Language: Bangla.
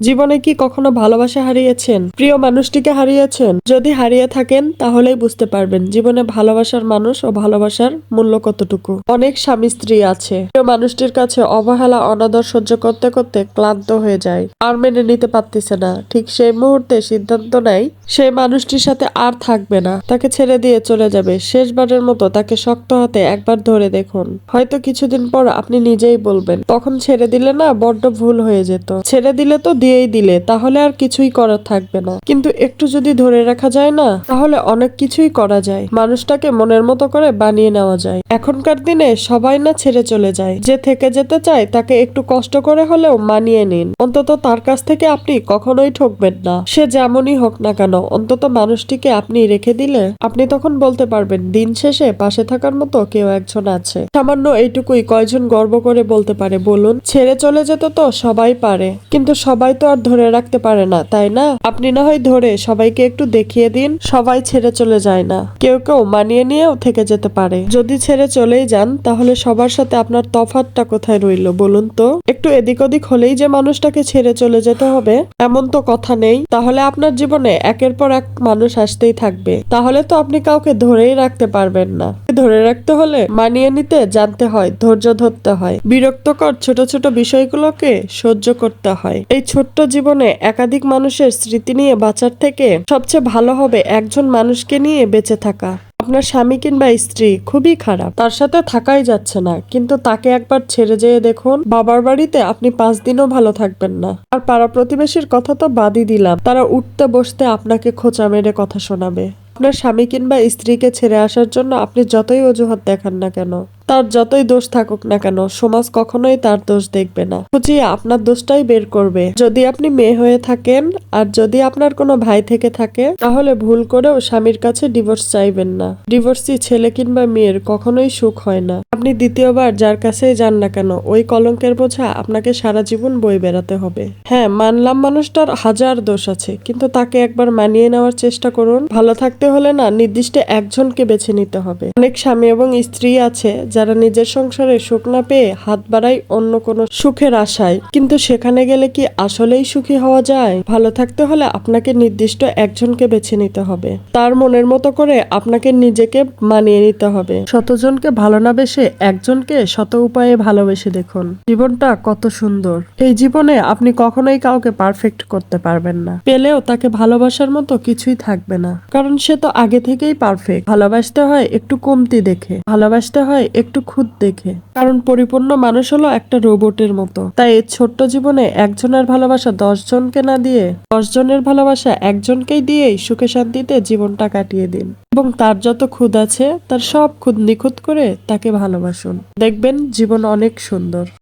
জীবনে কি কখনো ভালোবাসা হারিয়েছেন? প্রিয় মানুষটিকে হারিয়েছেন? যদি হারিয়ে থাকেন তাহলেই বুঝতে পারবেন জীবনে ভালোবাসার মানুষ ও ভালোবাসার মূল্য কতটুকু। অনেক স্বামী স্ত্রী আছে প্রিয় মানুষটির কাছে অবহেলা অনাদর সহ্য করতে করতে ক্লান্ত হয়ে যায়, আর মেনে নিতে পারতেছে না। ঠিক সেই মুহূর্তে সিদ্ধান্ত নেয় সেই মানুষটির সাথে আর থাকবে না, তাকে ছেড়ে দিয়ে চলে যাবে। শেষবারের মতো তাকে শক্ত হাতে একবার ধরে দেখুন। হয়তো কিছুদিন পর আপনি নিজেই বলবেন, তখন ছেড়ে দিলে না বড্ড ভুল হয়ে যেত। ছেড়ে দিলে তো দিয়েই দিলে, তাহলে আর কিছুই করার থাকবে না। কিন্তু একটু যদি ধরে রাখা যায় না, তাহলে অনেক কিছুই করা যায়। মানুষটাকে মনের মতো করে বানিয়ে নেওয়া যায়। এখনকার দিনে সবাই না ছেড়ে চলে যায়। যে থেকে যেতে চায় তাকে একটু কষ্ট করে হলেও মানিয়ে নিন। অন্তত তার কাছ থেকে আপনি কখনোই ঠকবেন না। সে যেমনই হোক না কেন, অন্তত মানুষটিকে আপনি রেখে দিলে আপনি তখন বলতে পারবেন দিন শেষে পাশে থাকার মতো কেউ একজন আছে। সামান্য এইটুকুই কয়জন গর্ব করে বলতে পারে বলুন? ছেড়ে চলে যেতে তো সবাই পারে, কিন্তু সবাই তো আর ধরে রাখতে পারে না, তাই না? আপনি না হয় ধরে সবাইকে একটু দেখিয়ে দিন সবাই ছেড়ে চলে যায় না। কেউ কেউ মানিয়ে নিয়েও থেকে যেতে পারে। যদি ছেড়ে চলেই যান, তাহলে সবার সাথে আপনার তফাৎটা কোথায় রইল বলুন তো? একটু এদিক ওদিক হলেই যে মানুষটাকে ছেড়ে চলে যেতে হবে এমন তো কথা নেই। তাহলে আপনার জীবনে একের পর এক মানুষ আসতেই থাকবে। তাহলে তো আপনি কাউকে ধরেই রাখতে পারবেন না। ধরে রাখতে হলে মানিয়ে নিতে জানতে হয়, ধৈর্য ধরতে হয়, বিরক্তকর ছোট ছোট বিষয়গুলোকে সহ্য করতে হয়। এই ছোট্ট জীবনে একাধিক মানুষের স্মৃতি নিয়ে বাঁচার থেকে সবচেয়ে ভালো হবে একজন মানুষকে নিয়ে বেঁচে থাকা। আপনার স্বামী কিংবা স্ত্রী খুবই খারাপ, তার সাথে থাকাই যাচ্ছে না, কিন্তু তাকে একবার ছেড়ে যেয়ে দেখুন। বাবার বাড়িতে আপনি 5 দিনও ভালো থাকবেন না। আর পাড়া প্রতিবেশীর কথা তো বাদই দিলাম, তারা উঠতে বসতে আপনাকে খোঁচা মেরে কথা শোনাবে। আপনার স্বামী কিংবা স্ত্রীকে ছেড়ে আসার জন্য আপনি যতই অজুহাত দেখান না কেন, তার যতই দোষ থাকুক না কেন, সমাজ কখনোই তার দোষ দেখবে না, খুঁজিয়ে আপনার দোষটাই বের করবে। যদি আপনি মেয়ে হয়ে থাকেন আর যদি আপনার কোনো ভাই থেকে থাকে, তাহলে ভুল করেও স্বামীর কাছে ডিভোর্স চাইবেন না। ডিভোর্সি ছেলে কিংবা মেয়ের কখনোই সুখ হয় না। আপনি দ্বিতীয়বার যার কাছেই যান না কেন, ওই কলঙ্কের বোঝা আপনাকে সারা জীবন বয়ে বেড়াতে হবে। হ্যাঁ, মানলাম মানুষটার হাজার দোষ আছে, কিন্তু তাকে একবার মানিয়ে নেওয়ার চেষ্টা করুন। ভালো থাকতে হলে না নির্দিষ্ট একজনকে বেছে নিতে হবে। অনেক স্বামী এবং স্ত্রী আছে যারা নিজের সংসারে সুখ না পেয়ে হাত বাড়ায় অন্য কোনো সুখের আশায়, কিন্তু সেখানে গেলে কি আসলেই সুখী হওয়া যায়? ভালো থাকতে হলে আপনাকে নির্দিষ্ট একজনকে বেছে নিতে হবে। তার মনের মতো করে আপনাকে নিজেকে মানিয়ে নিতে হবে। শতজনকে ভালো না বেসে একজনকে শত উপায়ে ভালোবেসে দেখুন। জীবনটা কত সুন্দর। এই জীবনে আপনি কখনোই কাউকে পারফেক্ট করতে পারবেন না। পেলেও তাকে ভালোবাসার মতো কিছুই থাকবে না, কারণ সে তো আগে থেকেই পারফেক্ট। ভালোবাসতে হয় একটু কমতি দেখে, ভালোবাসতে হয় একটু খুদ দেখে, কারণ পরিপূর্ণ মানুষ হলো একটা রোবটের মতো। তাই এই ছোট্ট জীবনে একজনের ভালোবাসা 10 জনকে না দিয়ে 10 জনের ভালোবাসা একজনকেই দিয়েই সুখে শান্তিতে জীবনটা কাটিয়ে দিন। এবং তার যত খুদ আছে তার সব খুদ নিখুঁত করে তাকে ভালোবাসুন। দেখবেন জীবন অনেক সুন্দর।